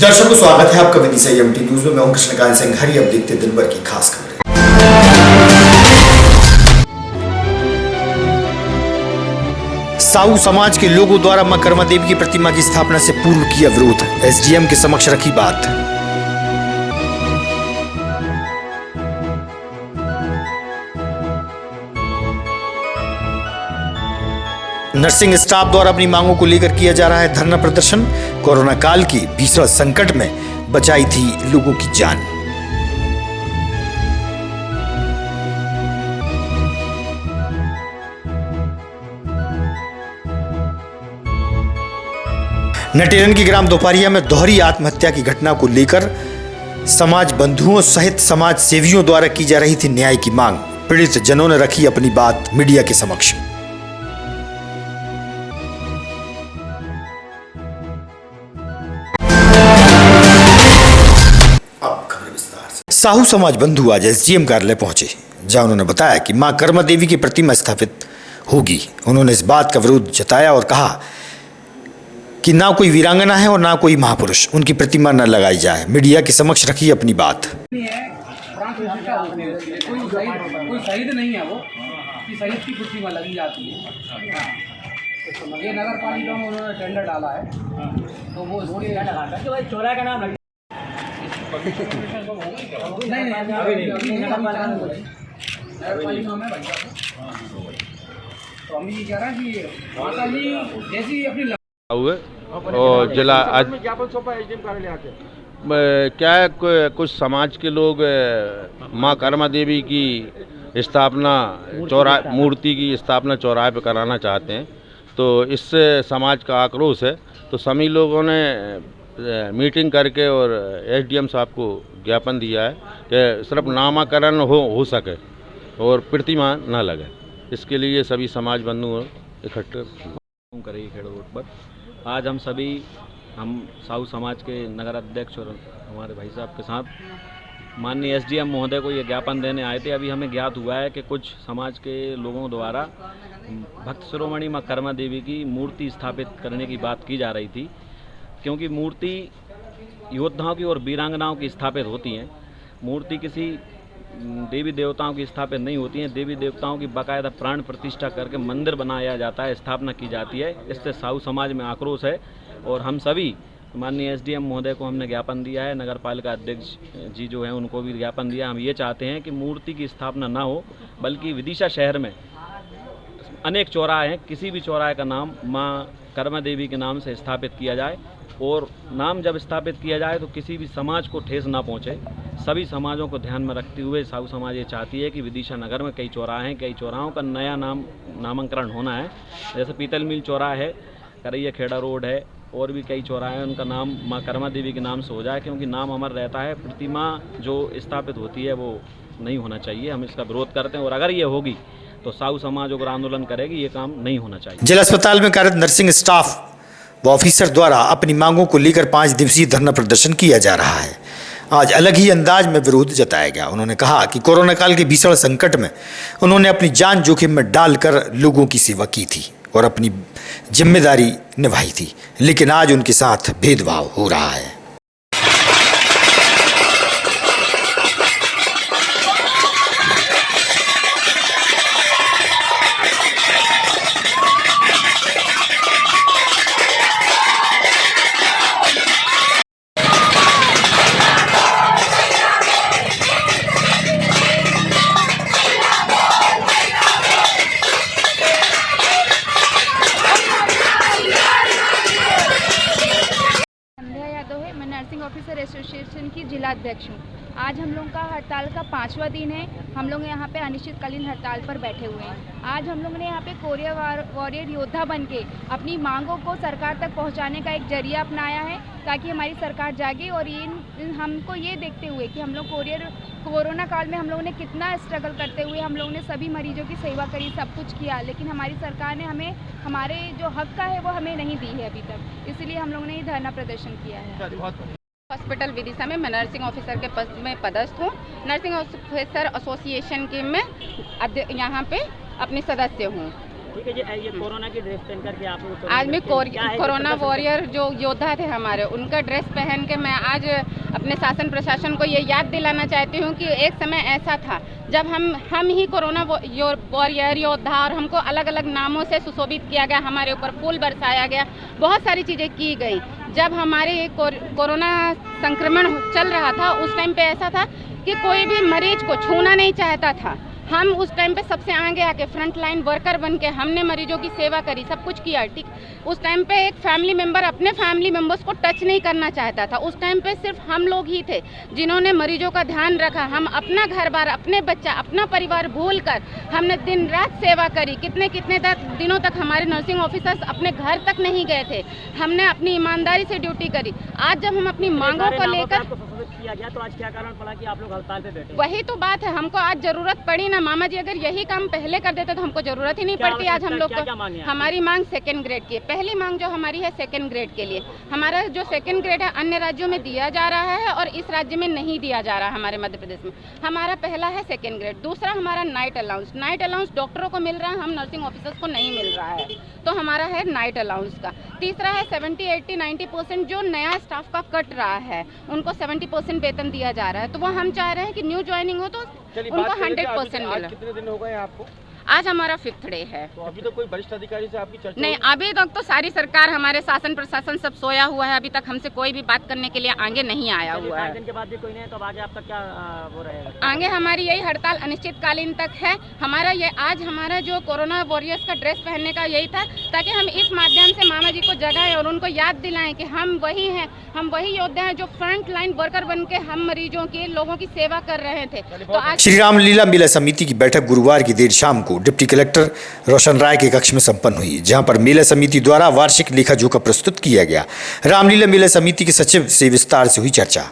दर्शकों स्वागत है आपका विदिशा एमटी न्यूज में। मैं हूं कृष्णकांत सिंह। हरी अब देखते दिन भर की खास खबरें। साहू समाज के लोगों द्वारा मां कर्मा देवी की प्रतिमा की स्थापना से पूर्व किया विरोध, एसडीएम के समक्ष रखी बात। नर्सिंग स्टाफ द्वारा अपनी मांगों को लेकर किया जा रहा है धरना प्रदर्शन। कोरोना काल की भीषण संकट में बचाई थी लोगों की जान। नटेरन की ग्राम दोपहरिया में दोहरी आत्महत्या की घटना को लेकर समाज बंधुओं सहित समाज सेवियों द्वारा की जा रही थी न्याय की मांग। पीड़ित जनों ने रखी अपनी बात मीडिया के समक्ष। साहू समाज बंधु आज एसडीएम कार्यालय पहुंचे, जहां उन्होंने बताया कि मां कर्मा देवी की प्रतिमा स्थापित होगी। उन्होंने इस बात का विरोध जताया और कहा कि ना कोई वीरांगना है और ना कोई महापुरुष, उनकी प्रतिमा न लगाई जाए। मीडिया के समक्ष रखी अपनी बात। कोई शहीद नहीं है वो कि शहीद की प्रतिमा लगी जाती है। ये नगर पालिका में उन्होंने टेंडर डाला है, तो वो चौराहे का नाम नहीं अभी नगर पालिका में तो हम ये कह रहे हैं कि माता जी जैसी अपनी हुए और जिला आज ज्ञापन सौंपा एसडीएम कार्यालय आके क्या है, कुछ समाज के लोग मां कर्मा देवी की स्थापना मूर्ति की स्थापना चौराहे पे कराना चाहते हैं। तो इससे समाज का आक्रोश है। तो सभी लोगों ने मीटिंग करके और एसडीएम साहब को ज्ञापन दिया है कि सिर्फ नामकरण हो सके और प्रतिमा न लगे। इसके लिए सभी समाज बंधु इकट्ठे करेगी खेड़ रोड पर। आज हम साहू समाज के नगर अध्यक्ष और हमारे भाई साहब के साथ माननीय एसडीएम महोदय को ये ज्ञापन देने आए थे। अभी हमें ज्ञात हुआ है कि कुछ समाज के लोगों द्वारा भक्त शिरोमणि मां कर्मा देवी की मूर्ति स्थापित करने की बात की जा रही थी, क्योंकि मूर्ति योद्धाओं की और वीरांगनाओं की स्थापित होती हैं। मूर्ति किसी देवी देवताओं की स्थापित नहीं होती हैं। देवी देवताओं की बाकायदा प्राण प्रतिष्ठा करके मंदिर बनाया जाता है, स्थापना की जाती है। इससे साहू समाज में आक्रोश है और हम सभी माननीय एसडीएम महोदय को हमने ज्ञापन दिया है। नगर पालिका अध्यक्ष जी जो हैं उनको भी ज्ञापन दिया। हम ये चाहते हैं कि मूर्ति की स्थापना ना हो, बल्कि विदिशा शहर में अनेक चौराहे हैं, किसी भी चौराहे का नाम माँ कर्मा देवी के नाम से स्थापित किया जाए। और नाम जब स्थापित किया जाए तो किसी भी समाज को ठेस ना पहुंचे। सभी समाजों को ध्यान में रखते हुए साहू समाज ये चाहती है कि विदिशा नगर में कई चौराहे हैं, कई चौराहों का नया नामकरण होना है। जैसे पीतल मिल चौराहा है, करैया खेड़ा रोड है, और भी कई चौराहे हैं, उनका नाम मां कर्मा देवी के नाम से हो जाए, क्योंकि नाम अमर रहता है। प्रतिमा जो स्थापित होती है वो नहीं होना चाहिए। हम इसका विरोध करते हैं और अगर ये होगी तो साहू समाज अगर आंदोलन करेगी। ये काम नहीं होना चाहिए। जिला अस्पताल में कार्यरत नर्सिंग स्टाफ व ऑफिसर द्वारा अपनी मांगों को लेकर 5 दिवसीय धरना प्रदर्शन किया जा रहा है। आज अलग ही अंदाज में विरोध जताया गया। उन्होंने कहा कि कोरोना काल के भीषण संकट में उन्होंने अपनी जान जोखिम में डालकर लोगों की सेवा की थी और अपनी जिम्मेदारी निभाई थी, लेकिन आज उनके साथ भेदभाव हो रहा है। नर्सिंग ऑफिसर एसोसिएशन की जिला अध्यक्ष हूँ। आज हम लोगों का हड़ताल का 5वां दिन है। हम लोग यहाँ पे अनिश्चितकालीन हड़ताल पर बैठे हुए हैं। आज हम लोगों ने यहाँ पे कोरियर वॉरियर योद्धा बनके अपनी मांगों को सरकार तक पहुँचाने का एक जरिया अपनाया है, ताकि हमारी सरकार जागे। और हमको ये देखते हुए कि हम लोग कोरोना काल में हम लोगों ने कितना स्ट्रगल करते हुए हम लोगों ने सभी मरीजों की सेवा करी, सब कुछ किया, लेकिन हमारी सरकार ने हमें हमारे जो हक का है वो हमें नहीं दी है अभी तक। इसलिए हम लोगों ने ये धरना प्रदर्शन किया है। हॉस्पिटल विदिशा में मैं नर्सिंग ऑफिसर के पद में पदस्थ हूँ। नर्सिंग ऑफिसर एसोसिएशन के मैं यहाँ पे अपनी सदस्य हूँ। ठीक है, ये कोरोना की ड्रेस पहन करके आप लोग आज मैं कोरोना वॉरियर जो योद्धा थे हमारे, उनका ड्रेस पहन के मैं आज अपने शासन प्रशासन को ये याद दिलाना चाहती हूँ कि एक समय ऐसा था जब हम ही कोरोना वॉरियर योद्धा, और हमको अलग अलग नामों से सुशोभित किया गया, हमारे ऊपर फूल बरसाया गया, बहुत सारी चीज़ें की गई। जब हमारे कोरोना संक्रमण चल रहा था उस टाइम पे ऐसा था कि कोई भी मरीज को छूना नहीं चाहता था। हम उस टाइम पे सबसे आगे आके फ्रंट लाइन वर्कर बन के हमने मरीजों की सेवा करी, सब कुछ किया, ठीक। उस टाइम पे एक फैमिली मेंबर अपने फैमिली मेंबर्स को टच नहीं करना चाहता था। उस टाइम पे सिर्फ हम लोग ही थे जिन्होंने मरीजों का ध्यान रखा। हम अपना घर बार, अपने बच्चा, अपना परिवार भूल कर हमने दिन रात सेवा करी। कितने दिनों तक हमारे नर्सिंग ऑफिसर्स अपने घर तक नहीं गए थे। हमने अपनी ईमानदारी से ड्यूटी करी। आज जब हम अपनी मांगों को लेकर किया गया तो आज क्या कारण पड़ा कि आप लोग हड़ताल पे बैठे? वही तो बात है, हमको आज जरूरत पड़ी ना मामा जी। अगर यही काम पहले कर देते तो हमको जरूरत ही नहीं पड़ती। आज हम लोग को हमारी मांग सेकंड ग्रेड की है। पहली मांग जो हमारी है सेकंड ग्रेड के लिए। हमारा जो सेकंड ग्रेड है अन्य राज्यों में दिया जा रहा है और इस राज्य में नहीं दिया जा रहा है हमारे मध्य प्रदेश में। हमारा पहला है सेकंड ग्रेड। दूसरा हमारा नाइट अलाउंस। नाइट अलाउंस डॉक्टरों को मिल रहा है, हम नर्सिंग ऑफिसर्स को नहीं मिल रहा है, तो हमारा है नाइट अलाउंस का। तीसरा है 70, 80, 90% जो नया स्टाफ का कट रहा है उनको 70% वेतन दिया जा रहा है। तो वो हम चाह रहे हैं कि न्यू ज्वाइनिंग हो तो उनको 100% मिले। कितने दिन हो गए आपको? आज हमारा 5th डे है। तो अभी तो कोई वरिष्ठ अधिकारी से आपकी चर्चा नहीं, अभी तक तो सारी सरकार, हमारे शासन प्रशासन सब सोया हुआ है। अभी तक हमसे कोई भी बात करने के लिए आगे नहीं आया हुआ है। 5 दिन के बाद भी कोई नहीं है तो आगे आपका क्या वो रहेगा? आगे हमारी यही हड़ताल अनिश्चितकालीन तक है। हमारा ये आज हमारा जो कोरोना वॉरियर्स का ड्रेस पहनने का यही था ताकि हम इस माध्यम से मामा जी को जगाएं और उनको याद दिलाएं कि हम वही हैं, हम वही योद्धा हैं जो फ्रंट लाइन वर्कर बन के हम मरीजों की, लोगों की सेवा कर रहे थे। तो आज श्री रामलीला मेला समिति की बैठक गुरुवार की देर शाम को डिप्टी कलेक्टर रोशन राय के कक्ष में संपन्न हुई, जहां पर मेला समिति द्वारा वार्षिक लेखा जोखा प्रस्तुत किया गया। रामलीला मेला समिति के सचिव से विस्तार से हुई चर्चा।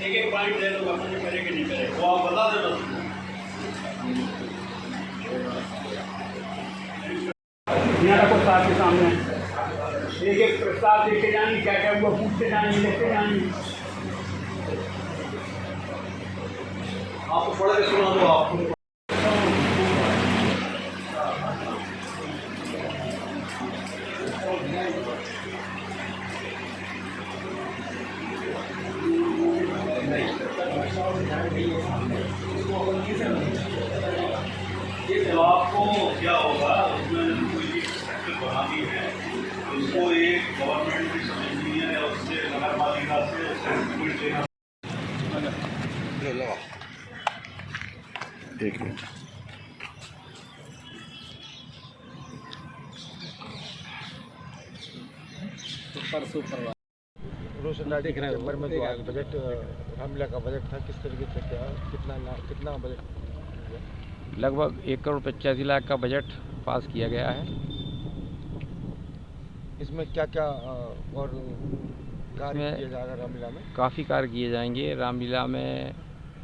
एक पॉइंट दे दो, करेंगे नहीं करेंगे वो आप बता दो। यहाँ को साथ के सामने एक प्रस्ताव देखे जानी, क्या क्या हुआ पूछते जानी, लेते जानी। आपको पढ़ के सुना दो आपको। ये जवाब को क्या होगा, उसमें कोई सेक्टर बनानी है, उसको एक गवर्नमेंट की समझनी है और उससे नगर पालिका से सर्टिफिकेट देना। एक मिनट, रोशन राय देख रहे हैं में तो आज बजट रामलीला का बजट था, किस तरीके से क्या कितना बजट? लगभग 1,85,00,000 का बजट पास किया गया है। इसमें क्या क्या और कार्य किए जाएगा रामलीला में? काफ़ी कार्य किए जाएंगे। रामलीला में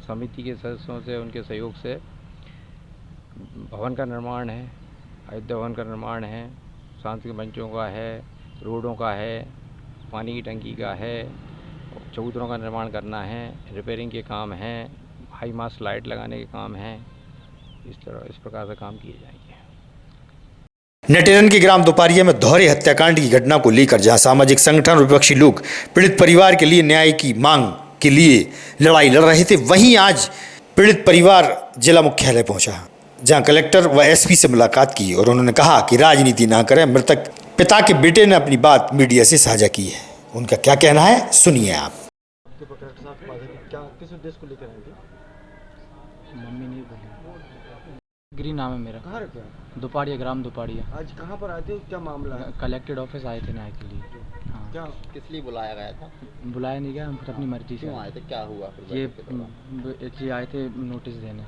समिति के सदस्यों से, उनके सहयोग से भवन का निर्माण है, अयोध्या भवन का निर्माण है, सांस्कृतिक मंचों का है, रोडों का है, पानी की टंकी का है, चबूतरों का निर्माण करना है, रिपेयरिंग के काम हैं, हाई मास्ट लाइट लगाने के काम हैं। इस प्रकार से काम किए जाएंगे। नटेरन के ग्राम दोपारिया में दोहरे हत्याकांड की घटना को लेकर जहां सामाजिक संगठन और विपक्षी लोग पीड़ित परिवार के लिए न्याय की मांग के लिए लड़ाई लड़ रहे थे, वहीं आज पीड़ित परिवार जिला मुख्यालय पहुंचा, जहां कलेक्टर व एसपी से मुलाकात की और उन्होंने कहा कि राजनीति ना करें। मृतक पिता के बेटे ने अपनी बात मीडिया से साझा की है। उनका क्या कहना है, सुनिए आप। किस उद्देश्य को लेकर आएंगे? मम्मी नहीं बोली। गिरी नाम है मेरा। कहाँ रहते हैं? दोपाड़िया, ग्राम दोपाड़िया। आज कहाँ पर आए थे, क्या मामला है? कलेक्टेड ऑफिस आए थे न्याय के लिए। हाँ। क्या किस लिए बुलाया गया था? बुलाया नहीं गया, हम फिर अपनी मर्जी से आए थे। क्या हुआ फिर? ये आए थे नोटिस देने।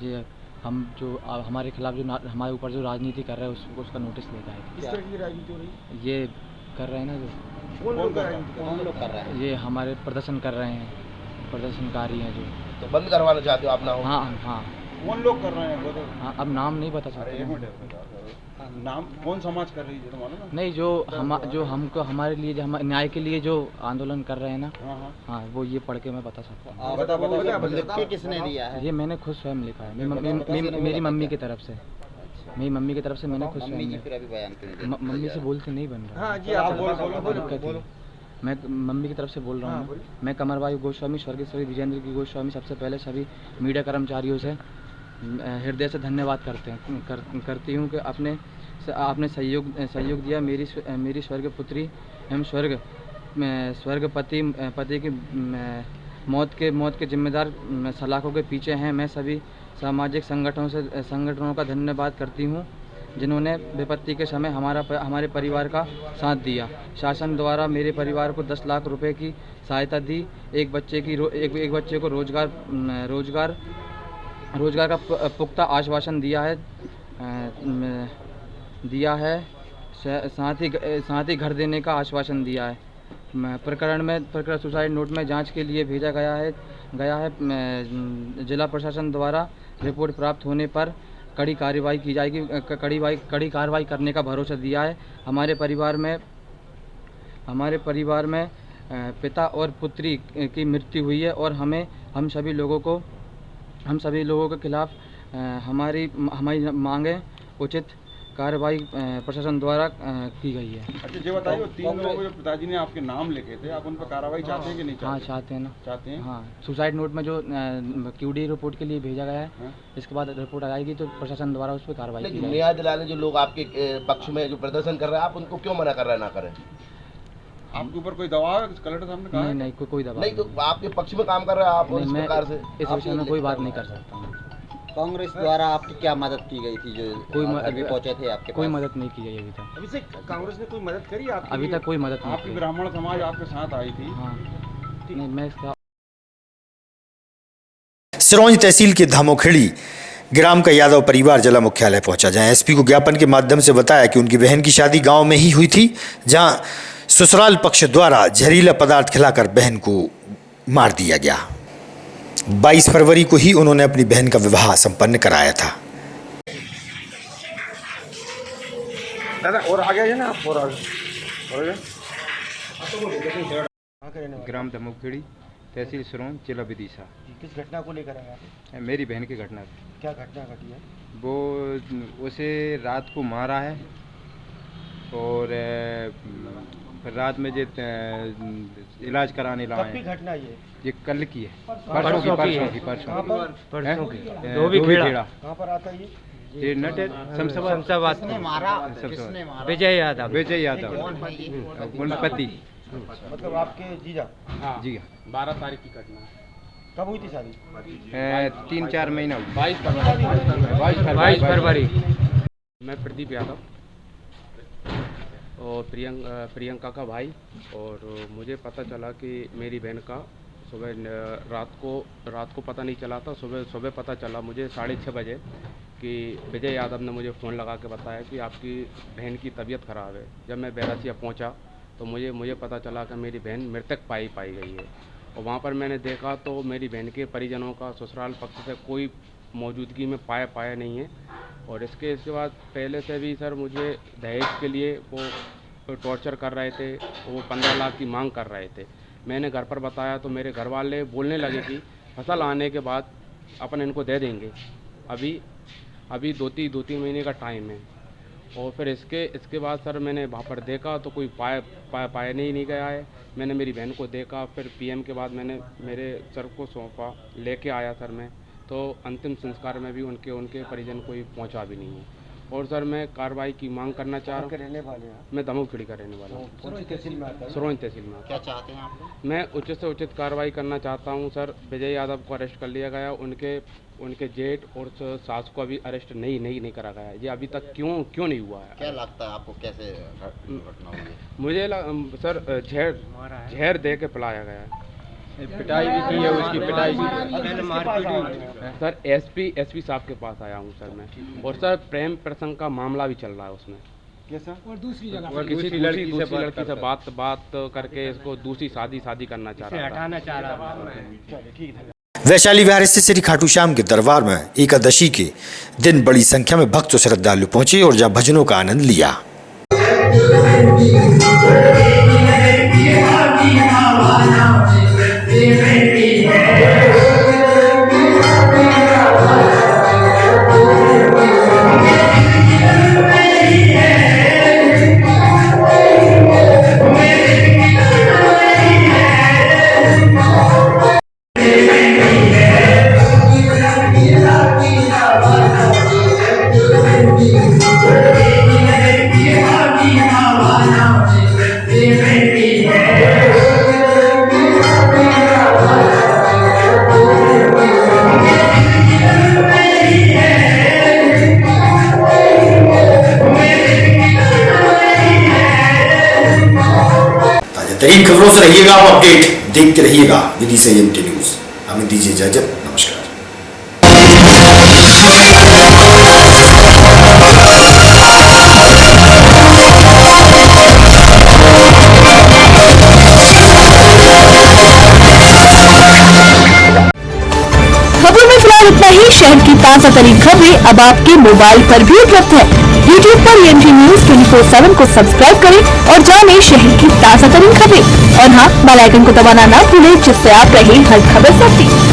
ये हम जो हमारे खिलाफ जो हमारे ऊपर जो राजनीति कर रहे हैं उसका नोटिस लेकर आए थे। किस तरह की राजनीति हो रही है? ये कर रहे हैं ना, कौन लोग कर रहे हैं? ये हमारे प्रदर्शन कर रहे हैं, प्रदर्शनकारी हैं जो। तो बंद करवाना चाहते हो आप? ना हो? हाँ हाँ, कौन लोग कर रहे हैं वो? हाँ, अब नाम नहीं बता सकते। एक मिनट, नाम कौन समाज कर रही है तो मालूम है? नहीं, जो हमको हमारे लिए, जो हम न्याय के लिए जो आंदोलन कर रहे हैं ना, हाँ, वो ये पढ़ के मैं बता सकता हूँ। लिख के किसने दिया है? ये मैंने खुद स्वयं लिखा है, मेरी मम्मी की तरफ से। मेरी मम्मी की तरफ से मैंने खुद स्वयं मम्मी जी फिर अभी बयान क्यों नहीं दे? मम्मी से बोलते नहीं बन रहा। हाँ जी, आप बोलो। मैं मम्मी की तरफ से बोल रहा हूँ। मैं कमरबाई गोस्वामी, स्वर्गीय श्री विजेंद्र की गोस्वामी सबसे पहले सभी मीडिया कर्मचारियों से हृदय से धन्यवाद करती हूँ कि आपने सहयोग दिया। मेरी स्वर्ग पुत्री एवं पति की मौत के जिम्मेदार सलाखों के पीछे हैं। मैं सभी सामाजिक संगठनों का धन्यवाद करती हूँ जिन्होंने विपत्ति के समय हमारे परिवार का साथ दिया। शासन द्वारा मेरे परिवार को 10 लाख रुपए की सहायता दी। एक बच्चे को रोजगार का पुख्ता आश्वासन दिया है। साथ ही घर देने का आश्वासन दिया है। प्रकरण सुसाइड नोट में जांच के लिए भेजा गया है। जिला प्रशासन द्वारा रिपोर्ट प्राप्त होने पर कड़ी कार्रवाई की जाएगी। कड़ी कार्रवाई करने का भरोसा दिया है। हमारे परिवार में पिता और पुत्री की मृत्यु हुई है और हम सभी लोगों के खिलाफ हमारी मांगे उचित कार्रवाई प्रशासन द्वारा की गई है। अच्छा, ये बताइए, 3 लोगों के पिताजी ने आपके नाम लिखे थे, आप उन पर कार्रवाई चाहते हैं कि नहीं चाहते? हाँ, चाहते हैं ना। चाहते हैं? हाँ, सुसाइड नोट में जो QD रिपोर्ट के लिए भेजा गया है, इसके बाद रिपोर्ट आएगी तो प्रशासन द्वारा उस पर कार्रवाई की जाएगी। न्याय दिलाने जो लोग आपके पक्ष में जो प्रदर्शन कर रहे हैं, आप उनको क्यों मना कर रहे हैं ना करें? आपके ऊपर कोई दबाव है? कलेक्टर साहब ने कहा? नहीं, कोई दबाव नहीं। तो आपके पक्ष में काम कर रहे हैं आप इस प्रकार से? इस विषय में कोई बात नहीं कर सकता। कांग्रेस द्वारा आपकी क्या मदद की गई थी जो कोई अभी पहुंचे थे आपके कोई पास? मदद नहीं की गई अभी तक। अभी से कांग्रेस ने कोई मदद करी आपकी? अभी तक कोई मदद नहीं आपकी की। ब्राह्मण समाज आपके साथ आई थी? हाँ, नहीं, मैं इसका सिरोंज तहसील के धामोखेड़ी ग्राम का यादव परिवार जिला मुख्यालय पहुंचा, जहां एसपी को ज्ञापन के माध्यम से बताया कि उनकी बहन की शादी गांव में ही हुई थी, जहां ससुराल पक्ष द्वारा जहरीला पदार्थ खिलाकर बहन को मार दिया गया। 22 फरवरी को ही उन्होंने अपनी बहन का विवाह संपन्न कराया था। दादा और आगे आइए ना आप, और आगे ग्राम धमोखेड़ी, तहसील सिरोंज, जिला विदिशा। किस घटना को लेकर आए आप? मेरी बहन की घटना थी। क्या घटना घटी है? वो उसे रात को मारा है और फिर रात में जो इलाज कराने लाए हैं। घटना ये कल की है, परसों की। धोबीखेड़ा। कहाँ पर आता है ये नट शमशाबाद। विजय यादव गुणपति। मतलब आपके जीजा? जी हाँ। 12 तारीख की घटना। कब हुई थी शादी? 3-4 महीना हुआ। 22 फरवरी। मैं प्रदीप यादव और प्रियंका का भाई, और मुझे पता चला कि मेरी बहन का सुबह रात को पता नहीं चला था। सुबह पता चला मुझे 6:30 बजे कि विजय यादव ने मुझे फ़ोन लगा के बताया कि आपकी बहन की तबीयत ख़राब है। जब मैं बैरासिया पहुंचा तो मुझे पता चला कि मेरी बहन मृतक पाई गई है। और वहाँ पर मैंने देखा तो मेरी बहन के परिजनों का ससुराल पक्ष से कोई मौजूदगी में पाया नहीं है। और इसके बाद पहले से भी सर मुझे दहेज के लिए वो टॉर्चर कर रहे थे, वो 15 लाख की मांग कर रहे थे। मैंने घर पर बताया तो मेरे घर वाले बोलने लगे कि फसल आने के बाद अपन इनको दे देंगे, अभी 2-3 महीने का टाइम है। और फिर इसके बाद सर मैंने वहाँ पर देखा तो कोई पाया नहीं गया है। मैंने मेरी बहन को देखा, फिर पीएम के बाद मैंने मेरे सर को सौंपा, लेके आया सर मैं, तो अंतिम संस्कार में भी उनके परिजन कोई पहुंचा भी नहीं है। और सर मैं कार्रवाई की मांग करना चाह रहा हूँ। रहने वाले हैं? मैं धमोखेड़ी का रहने वाला हूँ। सिरोंज तहसील में आता है? सिरोंज तहसील में। क्या चाहते हैं आप लोग? मैं उचित से उचित कार्रवाई करना चाहता हूँ सर। विजय यादव को अरेस्ट कर लिया गया, उनके जेठ और सास को अभी अरेस्ट नहीं करा गया है। ये अभी तक क्यों नहीं हुआ है? क्या लगता है आपको, कैसे घटना हुई है? मुझे सर जहर दे के पिलाया गया है। पिटाई भी की है उसकी, पिटाई की। सर एसपी साहब के पास आया हूँ सर मैं। और सर प्रेम प्रसंग का मामला भी चल रहा है उसमें। कैसा? और दूसरी जगह दूसरी लड़की से बात करके इसको दूसरी शादी करना चाह रहा था। हटाना चाह रहा है। ठीक है। वैशाली विहार स्थित श्री खाटू श्याम के दरबार में एकादशी के दिन बड़ी संख्या में भक्त और श्रद्धालु पहुंचे और जहां भजनों का आनंद लिया। तरीन खबरों से रहिएगा आप अपडेट देखते रहिएगा विधि संयम न्यूज। हमें दीजिए इजाजत, नमस्कार। खबरों में फिलहाल इतना ही। शहर की ताजा तरीन खबरें अब आपके मोबाइल पर भी उपलब्ध है। YouTube पर EMT न्यूज 24/7 को सब्सक्राइब करें और जानें शहर की ताजा तरीन खबरें। और हाँ, बेल आइकन को दबाना ना भूलें जिससे आप रहे हर खबर से अपडेट।